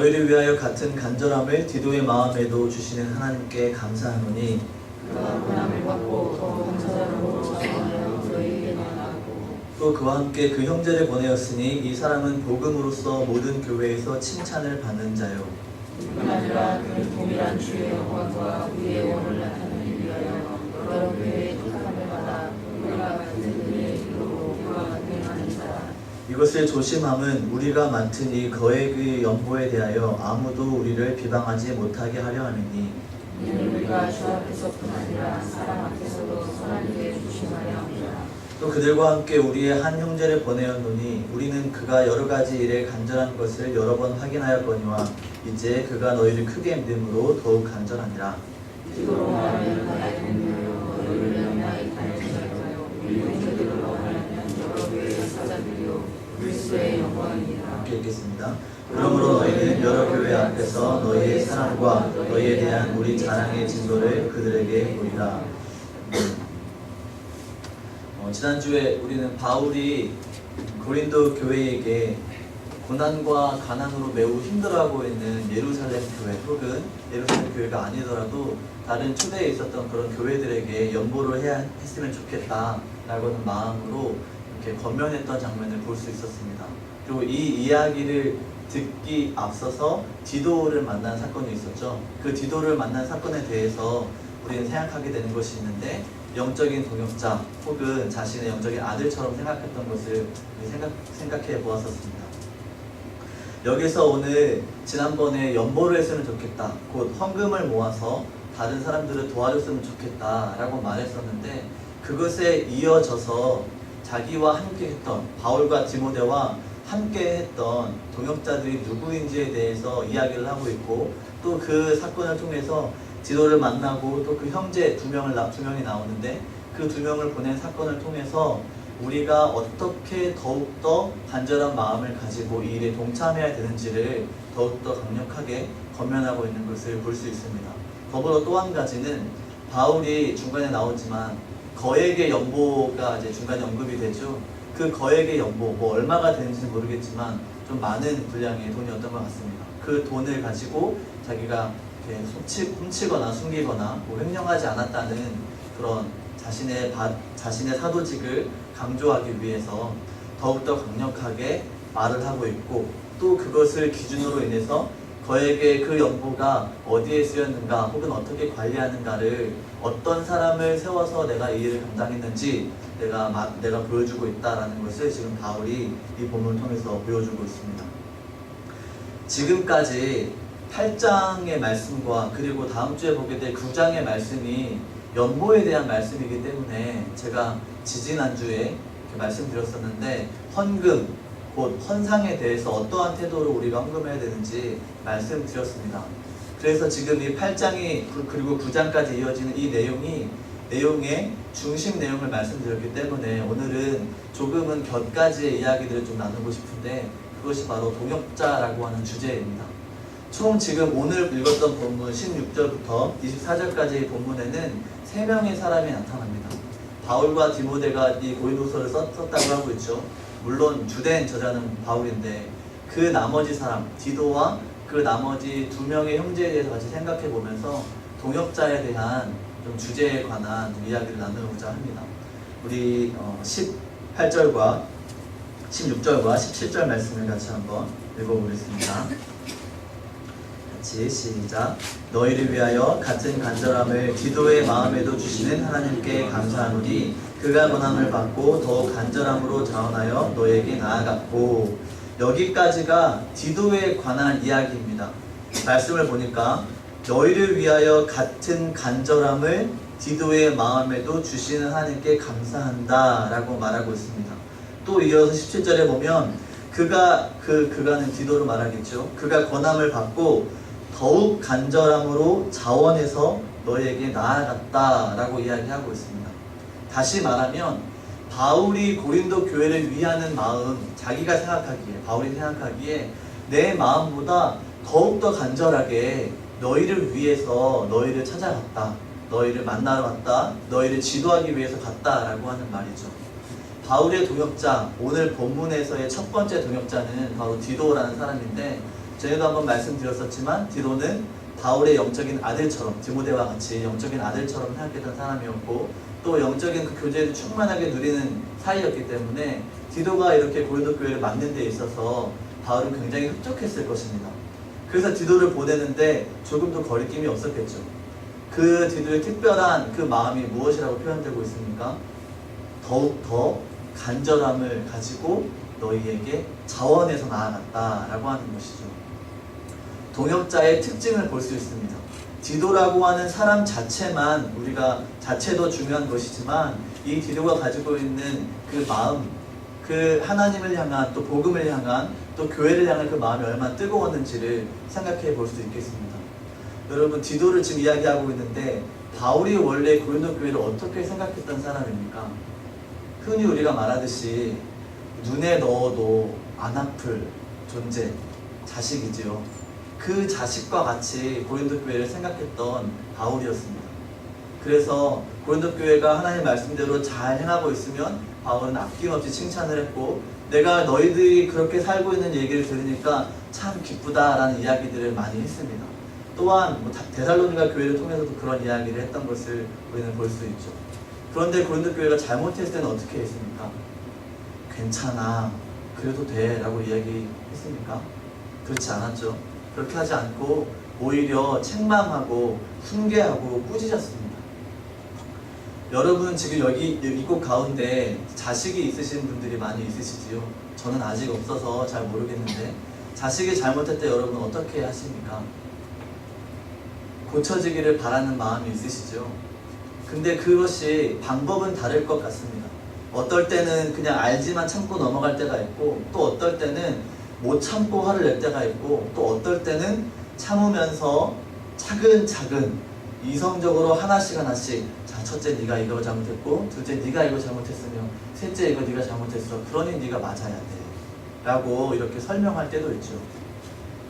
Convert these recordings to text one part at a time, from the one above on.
너희를 위하여 같은 간절함을 디도의 마음에도 주시는 하나님께 감사하노니 그가 고난을 받고 더 간절함으로 자원하여 너희에게 나아가고 또 그와 함께 그 형제를 보내었으니 이 사람은 복음으로써 모든 교회에서 칭찬을 받는 자요. 뿐 아니라 그 동일한 주의 영광과 우리의 원을 나타내기 위하여 여러 교회의 택함을 받아 우리가 같은 은혜의 길로 그와 같은 하는 자라. 이것을 조심함은 우리가 맡은 이 거액의 연보에 대하여 아무도 우리를 비방하지 못하게 하려 함이니 이는 우리가 주 앞에서뿐 아니라 사람 앞에서도 선한 일에 조심하려 합니다. 또 그들과 함께 우리의 한 형제를 보내었노니 우리는 그가 여러 가지 일에 간절한 것을 여러 번 확인하였거니와 이제 그가 너희를 크게 믿음으로 더욱 간절하니라. 기도로 말하면 나의 동료요 너희를 영나이 다니시라요. 우리 형제들을 원하면 여러 교회의 사자들이요 그리스도의 영광이니라. 함께 읽겠습니다. 그러므로 너희는 여러 교회 앞에서 너희의 사랑과 너희에 대한 우리 자랑의 증거를 그들에게 보이라. 지난주에 우리는 바울이 고린도 교회에게 고난과 가난으로 매우 힘들어하고 있는 예루살렘 교회 혹은 예루살렘 교회가 아니더라도 다른 초대에 있었던 그런 교회들에게 연보를 해야 했으면 좋겠다라고는 마음으로 이렇게 권면했던 장면을 볼 수 있었습니다. 그리고 이 이야기를 듣기 앞서서 디도를 만난 사건이 있었죠. 그 디도를 만난 사건에 대해서 우리는 생각하게 되는 것이 있는데 영적인 동역자 혹은 자신의 영적인 아들처럼 생각했던 것을 생각해 보았었습니다. 여기서 오늘 지난번에 연보를 했으면 좋겠다, 곧 헌금을 모아서 다른 사람들을 도와줬으면 좋겠다 라고 말했었는데 그것에 이어져서 자기와 함께 했던 바울과 디모데와 함께 했던 동역자들이 누구인지에 대해서 이야기를 하고 있고 또 그 사건을 통해서 디도를 만나고 또 그 형제 두 명이 나오는데 그 두 명을 보낸 사건을 통해서 우리가 어떻게 더욱더 간절한 마음을 가지고 이 일에 동참해야 되는지를 더욱더 강력하게 권면하고 있는 것을 볼 수 있습니다. 더불어 또 한 가지는 바울이 중간에 나오지만 거액의 연보가 이제 중간에 언급이 되죠. 그 거액의 연보, 뭐 얼마가 되는지는 모르겠지만 좀 많은 분량의 돈이었던 것 같습니다. 그 돈을 가지고 자기가 이렇게 훔치거나 숨기거나 뭐 횡령하지 않았다는 그런 자신의 사도직을 강조하기 위해서 더욱더 강력하게 말을 하고 있고 또 그것을 기준으로 인해서 거액의 그 연보가 어디에 쓰였는가 혹은 어떻게 관리하는가를 어떤 사람을 세워서 내가 이 일을 감당했는지 내가 보여주고 있다는 것을 지금 바울이 이 본문을 통해서 보여주고 있습니다. 지금까지 8장의 말씀과 그리고 다음 주에 보게 될 9장의 말씀이 연보에 대한 말씀이기 때문에 제가 지지난주에 이렇게 말씀드렸었는데 헌금, 곧 헌상에 대해서 어떠한 태도로 우리가 헌금해야 되는지 말씀드렸습니다. 그래서 지금 이 8장이 그리고 9장까지 이어지는 이 내용의 중심 내용을 말씀드렸기 때문에 오늘은 조금은 몇 가지의 이야기들을 좀 나누고 싶은데 그것이 바로 동역자라고 하는 주제입니다. 총 지금 오늘 읽었던 본문 16절부터 24절까지의 본문에는 3명의 사람이 나타납니다. 바울과 디모데가 이 고린도서를 썼다고 하고 있죠. 물론 주된 저자는 바울인데 그 나머지 사람 디도와 그 나머지 2명의 형제에 대해서 같이 생각해 보면서 동역자에 대한 좀 주제에 관한 이야기를 나누고자 합니다. 우리 18절과 16절과 17절 말씀을 같이 한번 읽어보겠습니다. 같이 시작. 너희를 위하여 같은 간절함을 디도의 마음에도 주시는 하나님께 감사하노니 그가 권함을 받고 더욱 간절함으로 자원하여 너에게 나아갔고. 여기까지가 디도에 관한 이야기입니다. 말씀을 보니까 너희를 위하여 같은 간절함을 디도의 마음에도 주시는 하나님께 감사한다 라고 말하고 있습니다. 또 이어서 17절에 보면 그가는 디도로 말하겠죠. 그가 권함을 받고 더욱 간절함으로 자원해서 너에게 나아갔다 라고 이야기하고 있습니다. 다시 말하면 바울이 고린도 교회를 위하는 마음, 바울이 생각하기에 내 마음보다 더욱더 간절하게 너희를 위해서 너희를 찾아갔다, 너희를 만나러 갔다, 너희를 지도하기 위해서 갔다 라고 하는 말이죠. 바울의 동역자, 오늘 본문에서의 첫 번째 동역자는 바로 디도라는 사람인데 전에도 한번 말씀드렸었지만 디도는 바울의 영적인 아들처럼, 디모데와 같이 영적인 아들처럼 생각했던 사람이었고, 또 영적인 그 교제를 충만하게 누리는 사이였기 때문에 디도가 이렇게 고린도 교회를 맡는 데 있어서 바울은 굉장히 흡족했을 것입니다. 그래서 디도를 보내는데 조금도 거리낌이 없었겠죠. 그 디도의 특별한 그 마음이 무엇이라고 표현되고 있습니까? 더욱더 간절함을 가지고 너희에게 자원해서 나아갔다라고 하는 것이죠. 동역자의 특징을 볼 수 있습니다. 디도라고 하는 사람 자체만, 우리가 자체도 중요한 것이지만 이 디도가 가지고 있는 그 마음, 그 하나님을 향한, 또 복음을 향한, 또 교회를 향한 그 마음이 얼마나 뜨거웠는지를 생각해 볼 수 있겠습니다. 여러분, 디도를 지금 이야기하고 있는데 바울이 원래 고린도 교회를 어떻게 생각했던 사람입니까? 흔히 우리가 말하듯이 눈에 넣어도 안 아플 존재, 자식이지요. 그 자식과 같이 고린도 교회를 생각했던 바울이었습니다. 그래서 고린도 교회가 하나님 말씀대로 잘 행하고 있으면 바울은 아낌없이 칭찬을 했고, 내가 너희들이 그렇게 살고 있는 얘기를 들으니까 참 기쁘다라는 이야기들을 많이 했습니다. 또한 데살로니가 교회를 통해서도 그런 이야기를 했던 것을 우리는 볼 수 있죠. 그런데 고린도 교회가 잘못했을 때는 어떻게 했습니까? 괜찮아, 그래도 돼 라고 이야기했습니까? 그렇지 않았죠. 그렇게 하지 않고 오히려 책망하고 훈계하고 꾸짖었습니다. 여러분, 지금 여기 이곳 가운데 자식이 있으신 분들이 많이 있으시지요. 저는 아직 없어서 잘 모르겠는데, 자식이 잘못할 때 여러분 어떻게 하십니까? 고쳐지기를 바라는 마음이 있으시죠. 근데 그것이 방법은 다를 것 같습니다. 어떨 때는 그냥 알지만 참고 넘어갈 때가 있고, 또 어떨 때는 못 참고 화를 낼 때가 있고, 또 어떨 때는 참으면서 차근차근 이성적으로 하나씩 자, 첫째 네가 이거 잘못했고, 둘째 네가 이거 잘못했으며, 셋째 이거 네가 잘못했어, 그러니 네가 맞아야 돼 라고 이렇게 설명할 때도 있죠.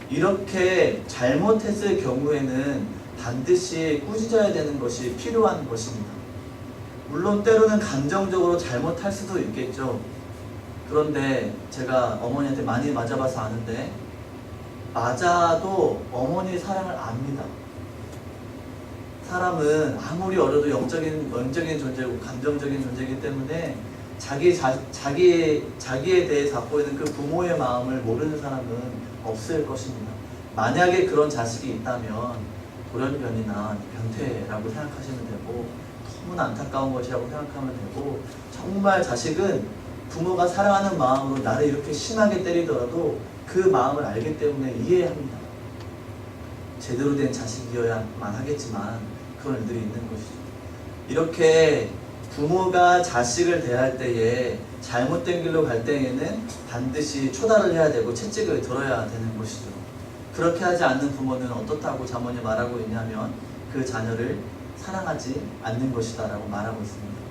이렇게 잘못했을 경우에는 반드시 꾸짖어야 되는 것이 필요한 것입니다. 물론 때로는 감정적으로 잘못할 수도 있겠죠. 그런데 제가 어머니한테 많이 맞아봐서 아는데, 맞아도 어머니의 사랑을 압니다. 사람은 아무리 어려도 영적인 존재고 감정적인 존재이기 때문에 자기에 대해 갖고 있는 그 부모의 마음을 모르는 사람은 없을 것입니다. 만약에 그런 자식이 있다면 돌연변이나 변태라고 생각하시면 되고, 너무나 안타까운 것이라고 생각하면 되고, 정말 자식은 부모가 사랑하는 마음으로 나를 이렇게 심하게 때리더라도 그 마음을 알기 때문에 이해합니다. 제대로 된 자식이어야만 하겠지만 그런 일들이 있는 것이죠. 이렇게 부모가 자식을 대할 때에 잘못된 길로 갈 때에는 반드시 초달을 해야 되고 채찍을 들어야 되는 것이죠. 그렇게 하지 않는 부모는 어떻다고 자문이 말하고 있냐면 그 자녀를 사랑하지 않는 것이다 라고 말하고 있습니다.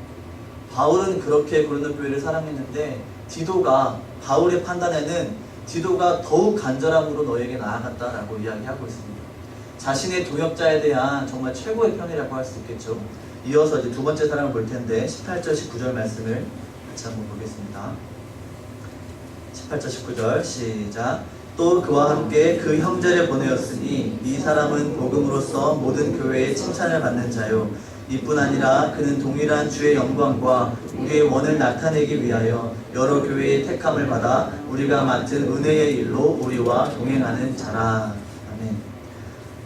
바울은 그렇게 고린도 교회를 사랑했는데, 디도가, 바울의 판단에는 디도가 더욱 간절함으로 너에게 나아갔다라고 이야기하고 있습니다. 자신의 동역자에 대한 정말 최고의 편이라고 할 수 있겠죠. 이어서 이제 두 번째 사랑을 볼 텐데 18절 19절 말씀을 같이 한번 보겠습니다. 18절 19절 시작. 또 그와 함께 그 형제를 보내었으니 이 사람은 복음으로써 모든 교회의 칭찬을 받는 자요, 이뿐 아니라 그는 동일한 주의 영광과 우리의 원을 나타내기 위하여 여러 교회의 택함을 받아 우리가 맡은 은혜의 일로 우리와 동행하는 자라. 아멘.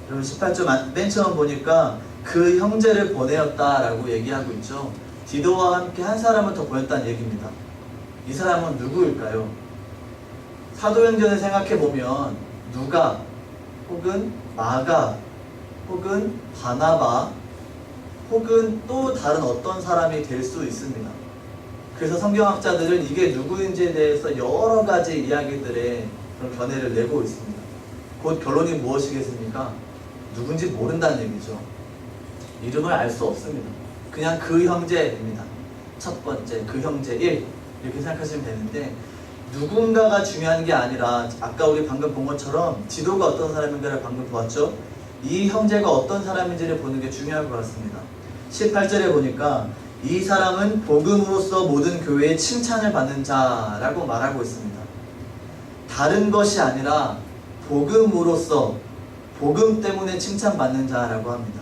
여러분, 18절 맨 처음 보니까 그 형제를 보내었다라고 얘기하고 있죠. 디도와 함께 한 사람을 더 보냈다는 얘기입니다. 이 사람은 누구일까요? 사도행전을 생각해보면 누가, 혹은 마가, 혹은 바나바, 혹은 또 다른 어떤 사람이 될 수 있습니다. 그래서 성경학자들은 이게 누구인지에 대해서 여러 가지 이야기들의 그런 견해를 내고 있습니다. 곧 결론이 무엇이겠습니까? 누군지 모른다는 얘기죠. 이름을 알 수 없습니다. 그냥 그 형제입니다. 첫 번째, 그 형제 1 이렇게 생각하시면 되는데, 누군가가 중요한 게 아니라 아까 우리 방금 본 것처럼 디도가 어떤 사람인가를 방금 보았죠. 이 형제가 어떤 사람인지를 보는 게 중요할 것 같습니다. 18절에 보니까 이 사람은 복음으로써 모든 교회의 칭찬을 받는 자라고 말하고 있습니다. 다른 것이 아니라 복음으로써 복음 때문에 칭찬받는 자라고 합니다.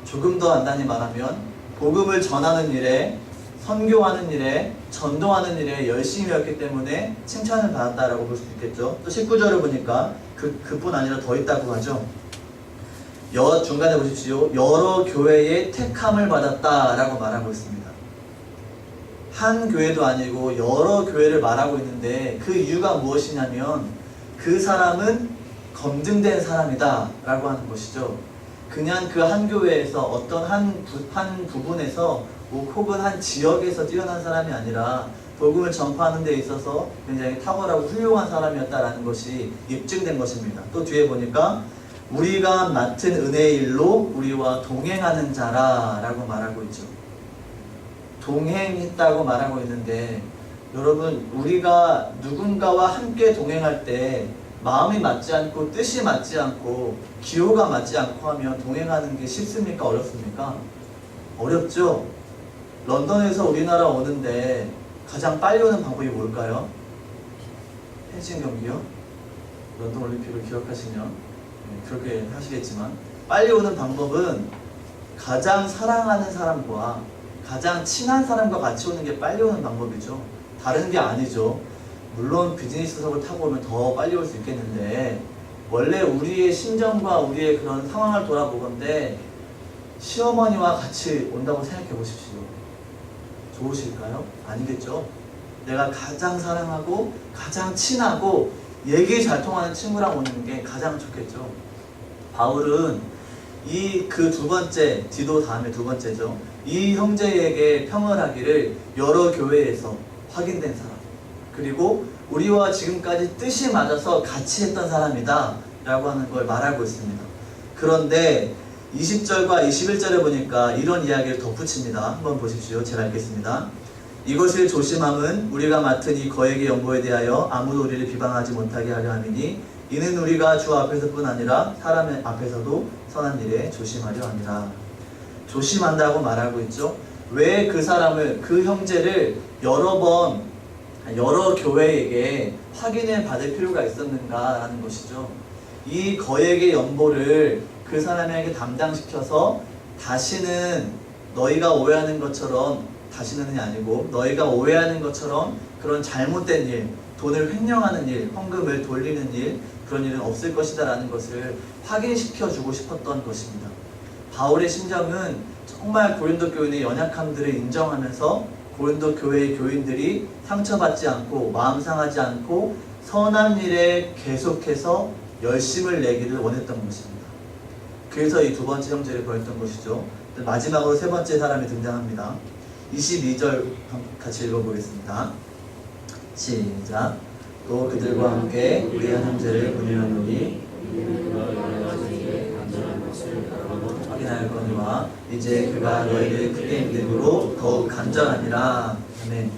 조금 더 간단히 말하면 복음을 전하는 일에, 선교하는 일에, 전도하는 일에 열심히 했기 때문에 칭찬을 받았다라고 볼 수 있겠죠. 또 19절을 보니까 그뿐 아니라 더 있다고 하죠. 중간에 보십시오. 여러 교회의 택함을 받았다라고 말하고 있습니다. 한 교회도 아니고 여러 교회를 말하고 있는데 그 이유가 무엇이냐면 그 사람은 검증된 사람이다 라고 하는 것이죠. 그냥 그 한 교회에서 어떤 한 부분에서 혹은 한 지역에서 뛰어난 사람이 아니라 복음을 전파하는 데 있어서 굉장히 탁월하고 훌륭한 사람이었다라는 것이 입증된 것입니다. 또 뒤에 보니까 우리가 맡은 은혜의 일로 우리와 동행하는 자라 라고 말하고 있죠. 동행했다고 말하고 있는데 여러분, 우리가 누군가와 함께 동행할 때 마음이 맞지 않고 뜻이 맞지 않고 기호가 맞지 않고 하면 동행하는 게 쉽습니까? 어렵습니까? 어렵죠? 런던에서 우리나라 오는데 가장 빨리 오는 방법이 뭘까요? 펜싱 경기요? 런던 올림픽을 기억하시면 그렇게 하시겠지만 빨리 오는 방법은 가장 사랑하는 사람과 가장 친한 사람과 같이 오는 게 빨리 오는 방법이죠. 다른 게 아니죠. 물론 비즈니스석을 타고 오면 더 빨리 올 수 있겠는데 원래 우리의 심정과 우리의 그런 상황을 돌아보건대 시어머니와 같이 온다고 생각해 보십시오. 좋으실까요? 아니겠죠. 내가 가장 사랑하고 가장 친하고 얘기 잘 통하는 친구랑 오는 게 가장 좋겠죠. 바울은 그 두 번째, 디도 다음에 두 번째죠. 이 형제에게 평을 하기를 여러 교회에서 확인된 사람, 그리고 우리와 지금까지 뜻이 맞아서 같이 했던 사람이다 라고 하는 걸 말하고 있습니다. 그런데 20절과 21절에 보니까 이런 이야기를 덧붙입니다. 한번 보십시오. 제가 읽겠습니다. 이것을 조심함은 우리가 맡은 이 거액의 연보에 대하여 아무도 우리를 비방하지 못하게 하려 함이니 이는 우리가 주 앞에서뿐 아니라 사람 앞에서도 선한 일에 조심하려 함이라. 조심한다고 말하고 있죠. 왜 그 사람을, 그 형제를 여러 교회에게 확인을 받을 필요가 있었는가라는 것이죠. 이 거액의 연보를 그 사람에게 담당시켜서 다시는 너희가 오해하는 것처럼, 다시는이 아니고 너희가 오해하는 것처럼 그런 잘못된 일, 돈을 횡령하는 일, 헌금을 돌리는 일, 그런 일은 없을 것이다 라는 것을 확인시켜 주고 싶었던 것입니다. 바울의 심정은 정말 고린도 교인의 연약함들을 인정하면서 고린도 교회의 교인들이 상처받지 않고 마음 상하지 않고 선한 일에 계속해서 열심을 내기를 원했던 것입니다. 그래서 이 두 번째 형제를 보였던 것이죠. 마지막으로 세 번째 사람이 등장합니다. 22절 같이 읽어보겠습니다. 시작. 또 그들과 함께 우리 한 형제를 보내려노니 확인하였거니와 이제 그가 너희를 크게 믿음으로 더욱 간절하니라. 아멘.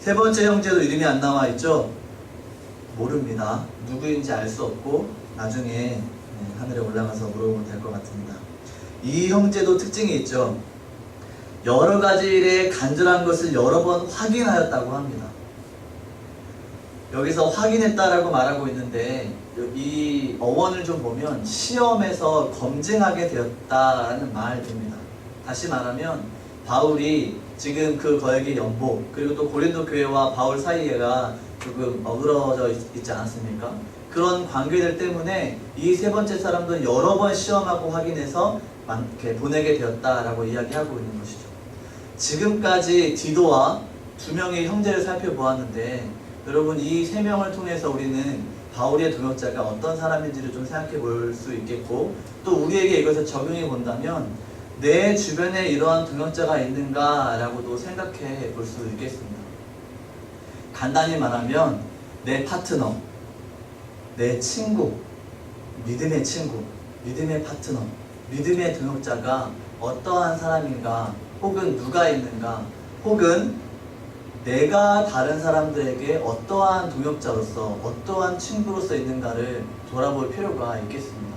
세 번째 형제도 이름이 안 나와 있죠? 모릅니다. 누구인지 알 수 없고 나중에 하늘에 올라가서 물어보면 될 것 같습니다. 이 형제도 특징이 있죠. 여러 가지 일에 간절한 것을 여러 번 확인하였다고 합니다. 여기서 확인했다라고 말하고 있는데 이 어원을 좀 보면 시험에서 검증하게 되었다라는 말입니다. 다시 말하면 바울이 지금 그 거액의 연보, 그리고 또 고린도 교회와 바울 사이가 조금 어그러져 있지 않았습니까? 그런 관계들 때문에 이 세 번째 사람도 여러 번 시험하고 확인해서 이렇게 보내게 되었다라고 이야기하고 있는 것이죠. 지금까지 디도와 두 명의 형제를 살펴보았는데 여러분, 이 세 명을 통해서 우리는 바울의 동역자가 어떤 사람인지를 좀 생각해 볼 수 있겠고, 또 우리에게 이것을 적용해 본다면 내 주변에 이러한 동역자가 있는가 라고도 생각해 볼 수 있겠습니다. 간단히 말하면 내 파트너, 내 친구, 믿음의 친구, 믿음의 파트너, 믿음의 동역자가 어떠한 사람인가, 혹은 누가 있는가, 혹은 내가 다른 사람들에게 어떠한 동역자로서, 어떠한 친구로서 있는가를 돌아볼 필요가 있겠습니다.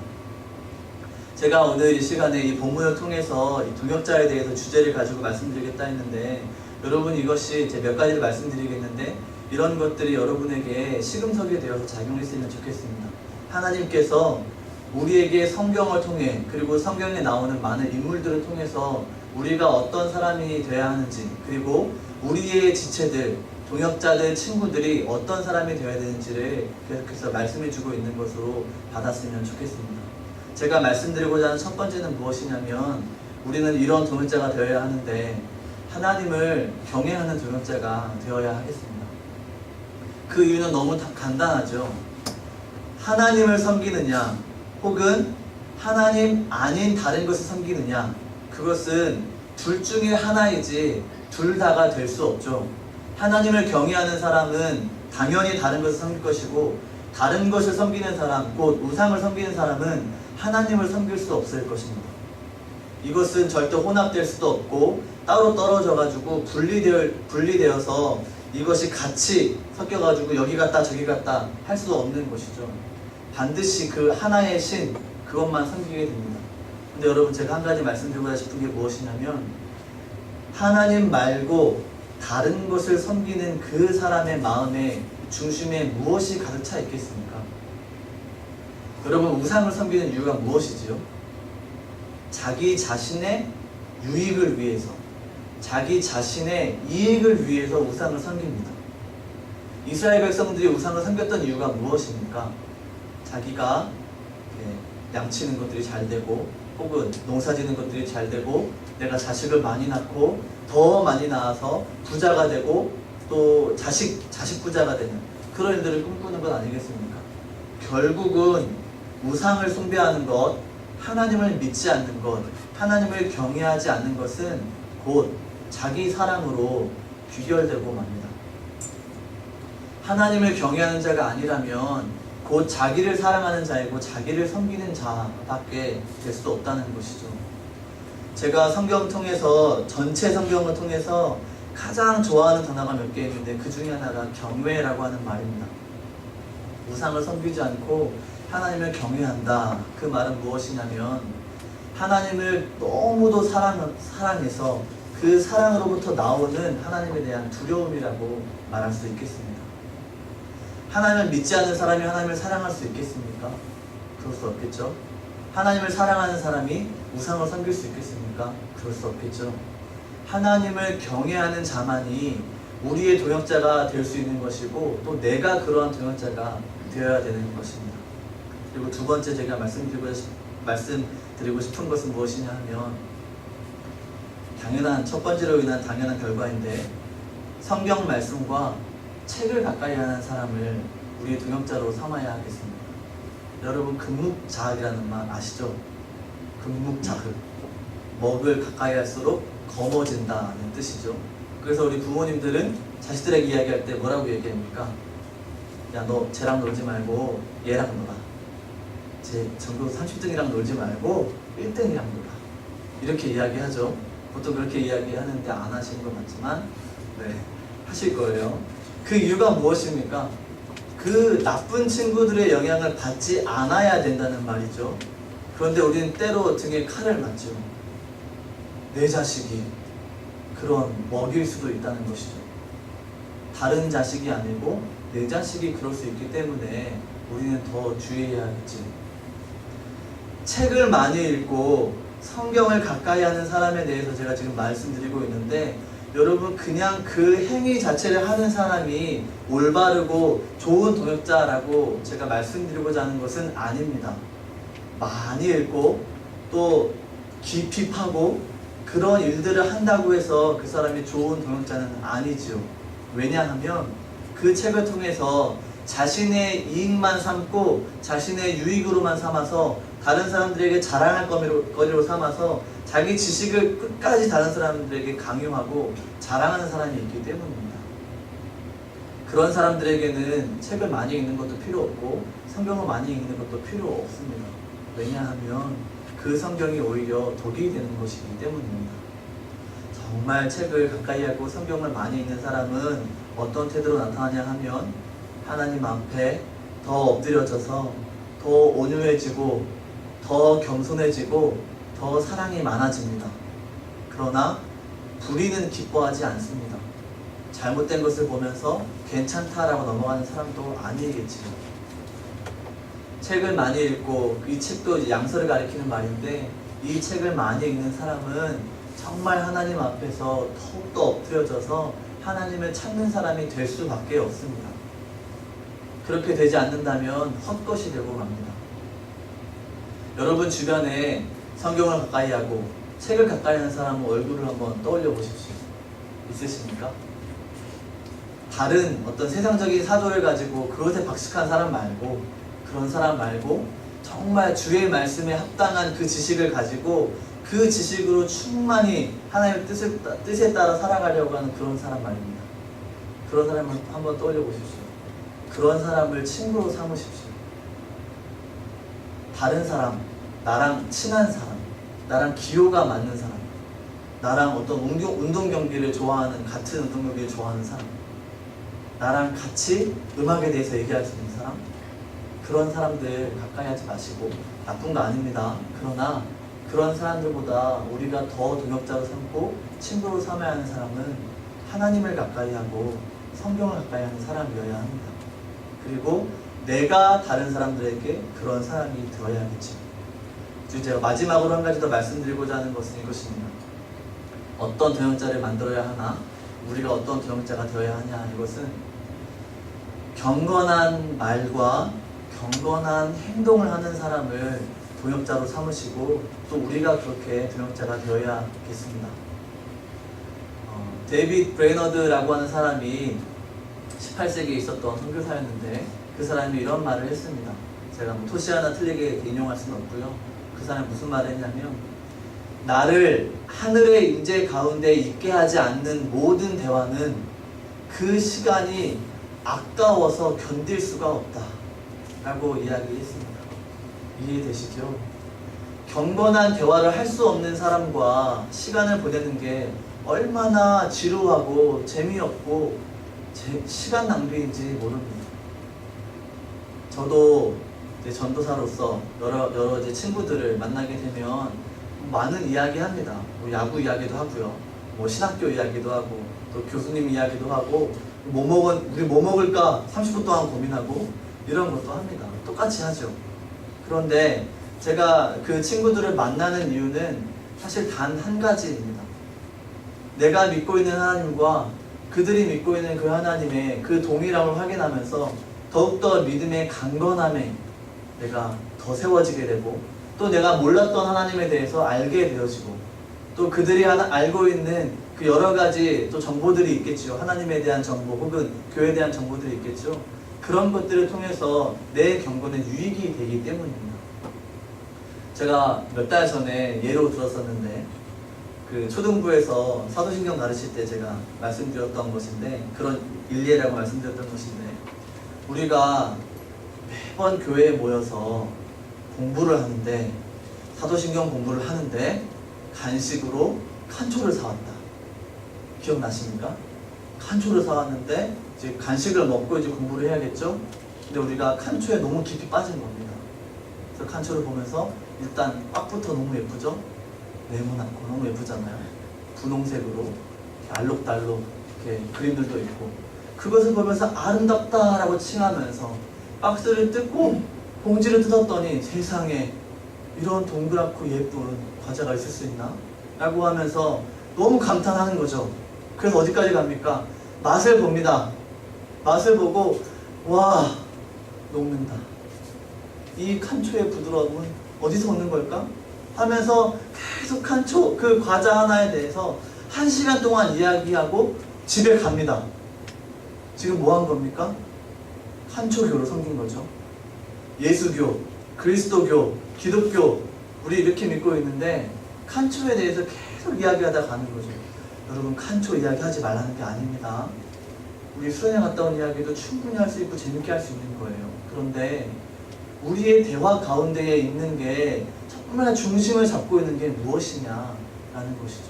제가 오늘 이 시간에 이 본문을 통해서 이 동역자에 대해서 주제를 가지고 말씀드리겠다 했는데, 여러분 이것이 제 몇 가지를 말씀드리겠는데, 이런 것들이 여러분에게 시금석이 되어서 작용했으면 좋겠습니다. 하나님께서 우리에게 성경을 통해, 그리고 성경에 나오는 많은 인물들을 통해서 우리가 어떤 사람이 되어야 하는지, 그리고 우리의 지체들, 동역자들, 친구들이 어떤 사람이 되어야 되는지를 계속해서 말씀해주고 있는 것으로 받았으면 좋겠습니다. 제가 말씀드리고자 하는 첫 번째는 무엇이냐면, 우리는 이런 동역자가 되어야 하는데 하나님을 경외하는 동역자가 되어야 하겠습니다. 그 이유는 너무 간단하죠. 하나님을 섬기느냐 혹은 하나님 아닌 다른 것을 섬기느냐, 그것은 둘 중에 하나이지 둘 다가 될 수 없죠. 하나님을 경외하는 사람은 당연히 다른 것을 섬길 것이고, 다른 것을 섬기는 사람, 곧 우상을 섬기는 사람은 하나님을 섬길 수 없을 것입니다. 이것은 절대 혼합될 수도 없고 따로 떨어져가지고 분리되어서 이것이 같이 섞여가지고 여기 갔다 저기 갔다 할 수 없는 것이죠. 반드시 그 하나의 신, 그것만 섬기게 됩니다. 근데 여러분, 제가 한 가지 말씀드리고자 싶은 게 무엇이냐면, 하나님 말고 다른 것을 섬기는 그 사람의 마음의 중심에 무엇이 가득 차 있겠습니까? 여러분, 우상을 섬기는 이유가 무엇이지요? 자기 자신의 유익을 위해서, 자기 자신의 이익을 위해서 우상을 섬깁니다. 이스라엘 백성들이 우상을 섬겼던 이유가 무엇입니까? 자기가 양치는 것들이 잘 되고, 혹은 농사 짓는 것들이 잘 되고, 내가 자식을 많이 낳고 더 많이 낳아서 부자가 되고 또 자식 부자가 되는 그런 일들을 꿈꾸는 것 아니겠습니까? 결국은 우상을 숭배하는 것, 하나님을 믿지 않는 것, 하나님을 경외하지 않는 것은 곧 자기 사랑으로 귀결되고 맙니다. 하나님을 경외하는 자가 아니라면 곧 자기를 사랑하는 자이고 자기를 섬기는 자밖에 될 수 없다는 것이죠. 제가 성경 통해서, 전체 성경을 통해서 가장 좋아하는 단어가 몇 개 있는데 그 중에 하나가 경외라고 하는 말입니다. 우상을 섬기지 않고 하나님을 경외한다. 그 말은 무엇이냐면, 하나님을 너무도 사랑해서 그 사랑으로부터 나오는 하나님에 대한 두려움이라고 말할 수 있겠습니다. 하나님을 믿지 않는 사람이 하나님을 사랑할 수 있겠습니까? 그럴 수 없겠죠. 하나님을 사랑하는 사람이 우상을 섬길 수 있겠습니까? 그럴 수 없겠죠. 하나님을 경외하는 자만이 우리의 동역자가 될 수 있는 것이고, 또 내가 그러한 동역자가 되어야 되는 것입니다. 그리고 두 번째 제가 말씀드리고 싶은 것은 무엇이냐 하면, 첫 번째로 인한 당연한 결과인데, 성경 말씀과 책을 가까이 하는 사람을 우리의 동역자로 삼아야 하겠습니다. 여러분, 금묵자흑이라는 말 아시죠? 금묵자흑, 먹을 가까이 할수록 검어진다는 뜻이죠. 그래서 우리 부모님들은 자식들에게 이야기할 때 뭐라고 얘기합니까? 야, 너 쟤랑 놀지 말고 얘랑 놀아. 쟤 전교 30등이랑 놀지 말고 1등이랑 놀아. 이렇게 이야기하죠. 보통 그렇게 이야기하는데 안 하시는 건 맞지만, 네, 하실 거예요. 그 이유가 무엇입니까? 그 나쁜 친구들의 영향을 받지 않아야 된다는 말이죠. 그런데 우리는 때로 등에 칼을 맞죠. 내 자식이 그런 먹일 수도 있다는 것이죠. 다른 자식이 아니고 내 자식이 그럴 수 있기 때문에 우리는 더 주의해야겠지. 책을 많이 읽고 성경을 가까이 하는 사람에 대해서 제가 지금 말씀드리고 있는데, 여러분, 그냥 그 행위 자체를 하는 사람이 올바르고 좋은 동역자라고 제가 말씀드리고자 하는 것은 아닙니다. 많이 읽고 또 깊이 파고 그런 일들을 한다고 해서 그 사람이 좋은 동역자는 아니지요. 왜냐하면 그 책을 통해서 자신의 이익만 삼고 자신의 유익으로만 삼아서 다른 사람들에게 자랑할 거리로 삼아서 자기 지식을 끝까지 다른 사람들에게 강요하고 자랑하는 사람이 있기 때문입니다. 그런 사람들에게는 책을 많이 읽는 것도 필요 없고 성경을 많이 읽는 것도 필요 없습니다. 왜냐하면 그 성경이 오히려 독이 되는 것이기 때문입니다. 정말 책을 가까이 하고 성경을 많이 읽는 사람은 어떤 태도로 나타나냐 하면, 하나님 앞에 더 엎드려져서 더 온유해지고 더 겸손해지고 더 사랑이 많아집니다. 그러나 불의는 기뻐하지 않습니다. 잘못된 것을 보면서 괜찮다라고 넘어가는 사람도 아니겠지요. 책을 많이 읽고, 이 책도 이제 양서를 가리키는 말인데, 이 책을 많이 읽는 사람은 정말 하나님 앞에서 더욱더 엎드려져서 하나님을 찾는 사람이 될 수밖에 없습니다. 그렇게 되지 않는다면 헛것이 되고 맙니다. 여러분 주변에 성경을 가까이 하고 책을 가까이 하는 사람 얼굴을 한번 떠올려 보십시오. 있으십니까? 다른 어떤 세상적인 사조를 가지고 그것에 박식한 사람 말고, 그런 사람 말고 정말 주의 말씀에 합당한 그 지식을 가지고 그 지식으로 충만히 하나님의 뜻에 따라 살아가려고 하는 그런 사람 말입니다. 그런 사람을 한번 떠올려 보십시오. 그런 사람을 친구로 삼으십시오. 다른 사람, 나랑 친한 사람, 나랑 기호가 맞는 사람, 나랑 어떤 운동 경기를 좋아하는, 같은 운동 경기를 좋아하는 사람, 나랑 같이 음악에 대해서 얘기할 수 있는 사람, 그런 사람들 가까이 하지 마시고, 나쁜 거 아닙니다. 그러나 그런 사람들보다 우리가 더 동역자로 삼고 친구로 삼아야 하는 사람은 하나님을 가까이 하고 성경을 가까이 하는 사람이어야 합니다. 그리고 내가 다른 사람들에게 그런 사람이 되어야겠죠. 제가 마지막으로 한 가지 더 말씀드리고자 하는 것은 이것입니다. 어떤 동역자를 만들어야 하나, 우리가 어떤 동역자가 되어야 하냐, 이것은 경건한 말과 경건한 행동을 하는 사람을 동역자로 삼으시고, 또 우리가 그렇게 동역자가 되어야겠습니다. 데이빗 브레너드라고 하는 사람이 18세기에 있었던 선교사였는데, 그 사람이 이런 말을 했습니다. 제가 뭐 토시 하나 틀리게 인용할 수는 없고요. 그 사람이 무슨 말을 했냐면, 나를 하늘의 임재 가운데 있게 하지 않는 모든 대화는 그 시간이 아까워서 견딜 수가 없다 라고 이야기했습니다. 이해되시죠? 경건한 대화를 할 수 없는 사람과 시간을 보내는 게 얼마나 지루하고 재미없고 시간 낭비인지 모릅니다. 저도 이제 전도사로서 여러 이제 친구들을 만나게 되면 많은 이야기 합니다. 뭐 야구 이야기도 하고요, 뭐 신학교 이야기도 하고, 또 교수님 이야기도 하고, 우리 뭐 먹을까 30분 동안 고민하고, 이런 것도 합니다. 똑같이 하죠. 그런데 제가 그 친구들을 만나는 이유는 사실 단 한 가지입니다. 내가 믿고 있는 하나님과 그들이 믿고 있는 그 하나님의 그 동일함을 확인하면서 더욱더 믿음의 강건함에 내가 더 세워지게 되고, 또 내가 몰랐던 하나님에 대해서 알게 되어지고, 또 그들이 알고 있는 그 여러 가지 또 정보들이 있겠죠. 하나님에 대한 정보 혹은 교회에 대한 정보들이 있겠죠. 그런 것들을 통해서 내 경건에 유익이 되기 때문입니다. 제가 몇 달 전에 예로 들었었는데, 그 초등부에서 사도신경 가르칠 때 제가 말씀드렸던 것인데, 그런 일례라고 말씀드렸던 것인데, 우리가 매번 교회에 모여서 공부를 하는데, 사도신경 공부를 하는데 간식으로 칸초를 사왔다. 기억나십니까? 칸초를 사왔는데 이제 간식을 먹고 이제 공부를 해야겠죠? 근데 우리가 칸초에 너무 깊이 빠진 겁니다. 그래서 칸초를 보면서 일단 꽉부터 너무 예쁘죠? 네모나고 너무 예쁘잖아요. 분홍색으로 이렇게 알록달록 이렇게 그림들도 있고, 그것을 보면서 아름답다라고 칭하면서 박스를 뜯고 봉지를 뜯었더니 세상에 이런 동그랗고 예쁜 과자가 있을 수 있나? 라고 하면서 너무 감탄하는 거죠. 그래서 어디까지 갑니까? 맛을 봅니다. 맛을 보고 와, 녹는다. 이 칸초의 부드러움은 어디서 오는 걸까? 하면서 계속 칸초 그 과자 하나에 대해서 1시간 동안 이야기하고 집에 갑니다. 지금 뭐 한 겁니까? 칸초교를 섬긴 거죠. 예수교, 그리스도교, 기독교, 우리 이렇게 믿고 있는데 칸초에 대해서 계속 이야기하다 가는 거죠. 여러분, 칸초 이야기 하지 말라는 게 아닙니다. 우리 수련회 갔다 온 이야기도 충분히 할 수 있고 재밌게 할 수 있는 거예요. 그런데 우리의 대화 가운데에 있는 게 정말 중심을 잡고 있는 게 무엇이냐라는 것이죠.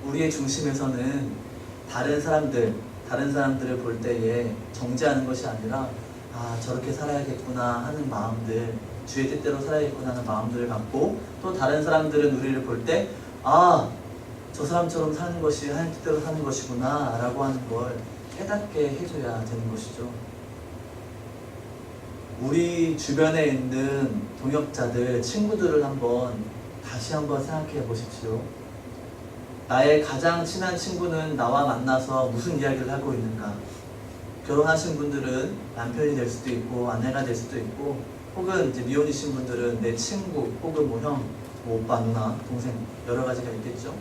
우리의 중심에서는 다른 사람들을 볼 때에 정죄하는 것이 아니라, 아, 저렇게 살아야겠구나 하는 마음들, 주의 뜻대로 살아야겠구나 하는 마음들을 갖고, 또 다른 사람들은 우리를 볼 때, 아, 저 사람처럼 사는 것이 하나님 뜻대로 사는 것이구나 라고 하는 걸 깨닫게 해줘야 되는 것이죠. 우리 주변에 있는 동역자들, 친구들을 다시 한번 생각해 보십시오. 나의 가장 친한 친구는 나와 만나서 무슨 이야기를 하고 있는가? 결혼하신 분들은 남편이 될 수도 있고 아내가 될 수도 있고, 혹은 이제 미혼이신 분들은 내 친구 혹은 뭐 형, 뭐 오빠, 누나, 동생 여러 가지가 있겠죠.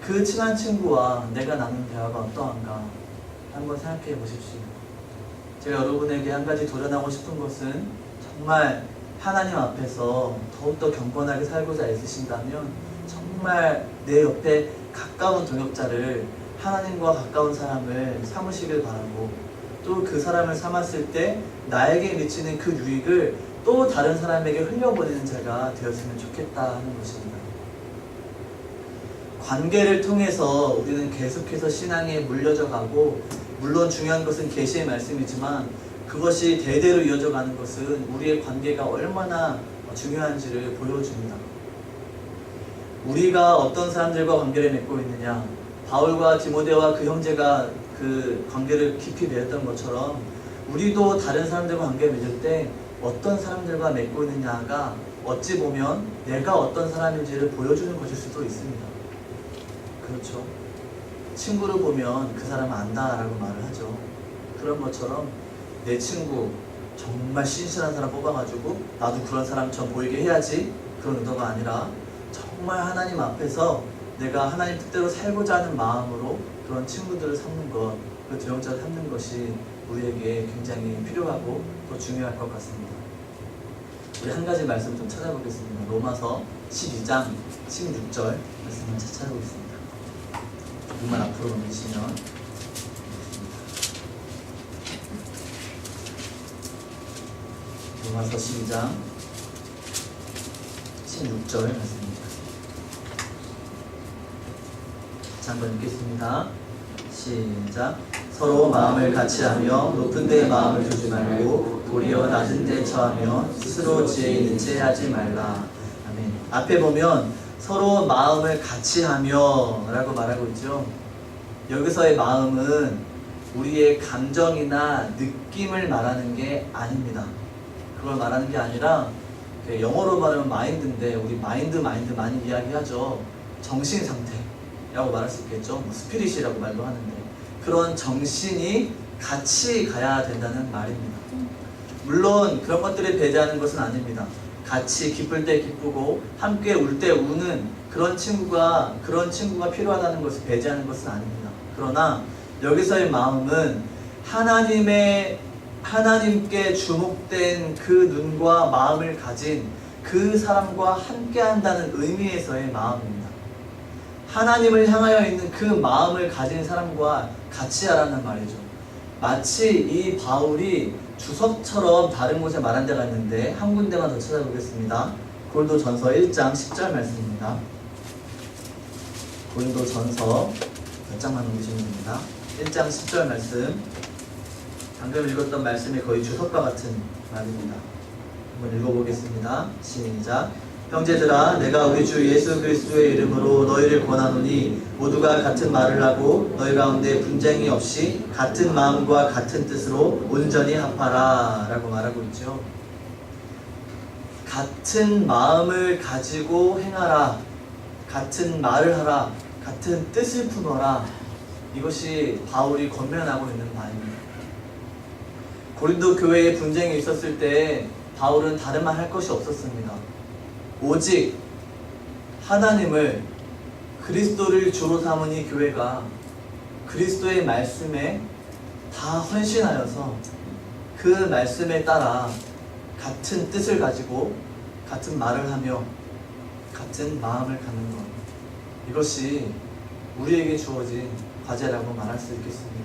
그 친한 친구와 내가 나눈 대화가 어떠한가 한번 생각해 보십시오. 제가 여러분에게 한 가지 도전하고 싶은 것은, 정말 하나님 앞에서 더욱더 경건하게 살고자 애쓰신다면 정말 내 옆에 가까운 동역자를, 하나님과 가까운 사람을 삼으시길 바라고, 또 그 사람을 삼았을 때 나에게 미치는 그 유익을 또 다른 사람에게 흘려보내는 자가 되었으면 좋겠다 하는 것입니다. 관계를 통해서 우리는 계속해서 신앙에 물려져 가고, 물론 중요한 것은 계시의 말씀이지만 그것이 대대로 이어져 가는 것은 우리의 관계가 얼마나 중요한지를 보여줍니다. 우리가 어떤 사람들과 관계를 맺고 있느냐, 바울과 디모데와 그 형제가 그 관계를 깊이 맺었던 것처럼 우리도 다른 사람들과 관계를 맺을 때 어떤 사람들과 맺고 있느냐가 어찌 보면 내가 어떤 사람인지를 보여주는 것일 수도 있습니다. 그렇죠. 친구를 보면 그 사람은 안다라고 말을 하죠. 그런 것처럼 내 친구 정말 신실한 사람 뽑아가지고 나도 그런 사람처럼 보이게 해야지, 그런 의도가 아니라 정말 하나님 앞에서 내가 하나님 뜻대로 살고자 하는 마음으로 그런 친구들을 삼는 것, 그 동역자를 삼는 것이 우리에게 굉장히 필요하고 또 중요할 것 같습니다. 우리 한 가지 말씀 좀 찾아보겠습니다. 로마서 12장 16절 말씀을 찾아보겠습니다. 조금만 앞으로 넘기시면, 로마서 12장 16절 말씀입니다. 자, 한번 읽겠습니다. 시작. 서로 마음을 같이하며 높은 데에 마음을 두지 말고 도리어 낮은 데 처하며 스스로 지혜 있는 채 하지 말라. 아멘. 앞에 보면 서로 마음을 같이하며 라고 말하고 있죠. 여기서의 마음은 우리의 감정이나 느낌을 말하는 게 아닙니다. 그걸 말하는 게 아니라, 영어로 말하면 마인드인데 우리 마인드 많이 이야기하죠. 정신 상태라고 말할 수 있겠죠. 뭐 스피릿이라고 말도 하는데, 그런 정신이 같이 가야 된다는 말입니다. 물론 그런 것들을 배제하는 것은 아닙니다. 같이 기쁠 때 기쁘고 함께 울 때 우는 그런 친구가 필요하다는 것을 배제하는 것은 아닙니다. 그러나 여기서의 마음은 하나님께 주목된 그 눈과 마음을 가진 그 사람과 함께 한다는 의미에서의 마음입니다. 하나님을 향하여 있는 그 마음을 가진 사람과 같이 하라는 말이죠. 마치 이 바울이 주석처럼 다른 곳에 말한 데가 있는데 한 군데만 더 찾아보겠습니다. 고린도전서 1장 10절 말씀입니다. 고린도전서 몇 장만 넘기시면 됩니다. 1장 10절 말씀. 방금 읽었던 말씀이 거의 주석과 같은 말입니다. 한번 읽어보겠습니다. 시작. 형제들아, 내가 우리 주 예수 그리스도의 이름으로 너희를 권하노니 모두가 같은 말을 하고 너희 가운데 분쟁이 없이 같은 마음과 같은 뜻으로 온전히 합하라 라고 말하고 있죠. 같은 마음을 가지고 행하라, 같은 말을 하라, 같은 뜻을 품어라. 이것이 바울이 권면하고 있는 바입니다. 고린도 교회에 분쟁이 있었을 때 바울은 다른 말 할 것이 없었습니다. 오직 하나님을, 그리스도를 주로 삼으니 교회가 그리스도의 말씀에 다 헌신하여서 그 말씀에 따라 같은 뜻을 가지고 같은 말을 하며 같은 마음을 갖는 것, 이것이 우리에게 주어진 과제라고 말할 수 있겠습니다.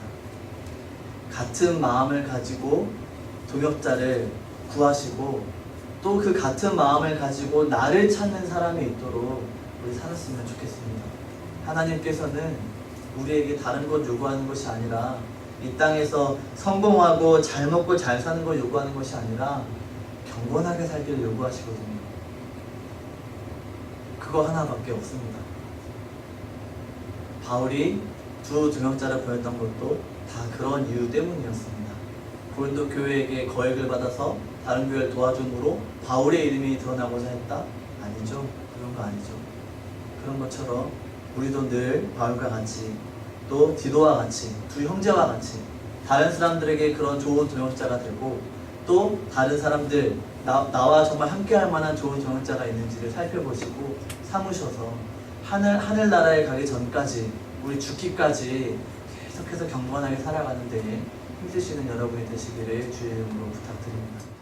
같은 마음을 가지고 동역자를 구하시고 또 그 같은 마음을 가지고 나를 찾는 사람이 있도록 우리 살았으면 좋겠습니다. 하나님께서는 우리에게 다른 것 요구하는 것이 아니라, 이 땅에서 성공하고 잘 먹고 잘 사는 걸 요구하는 것이 아니라 경건하게 살기를 요구하시거든요. 그거 하나밖에 없습니다. 바울이 두 동역자를 보냈던 것도 다 그런 이유 때문이었습니다. 고린도 교회에게 거액을 받아서 다른 교회를 도와줌으로 바울의 이름이 드러나고자 했다? 아니죠. 그런 거 아니죠. 그런 것처럼 우리도 늘 바울과 같이 또 디도와 같이 두 형제와 같이 다른 사람들에게 그런 좋은 동역자가 되고 또 다른 사람들 나와 정말 함께할 만한 좋은 동역자가 있는지를 살펴보시고 삼으셔서 하늘나라에 가기 전까지 우리 죽기까지 계속해서 경건하게 살아가는 데에 힘쓰시는 여러분이 되시기를 주의 이름으로 부탁드립니다.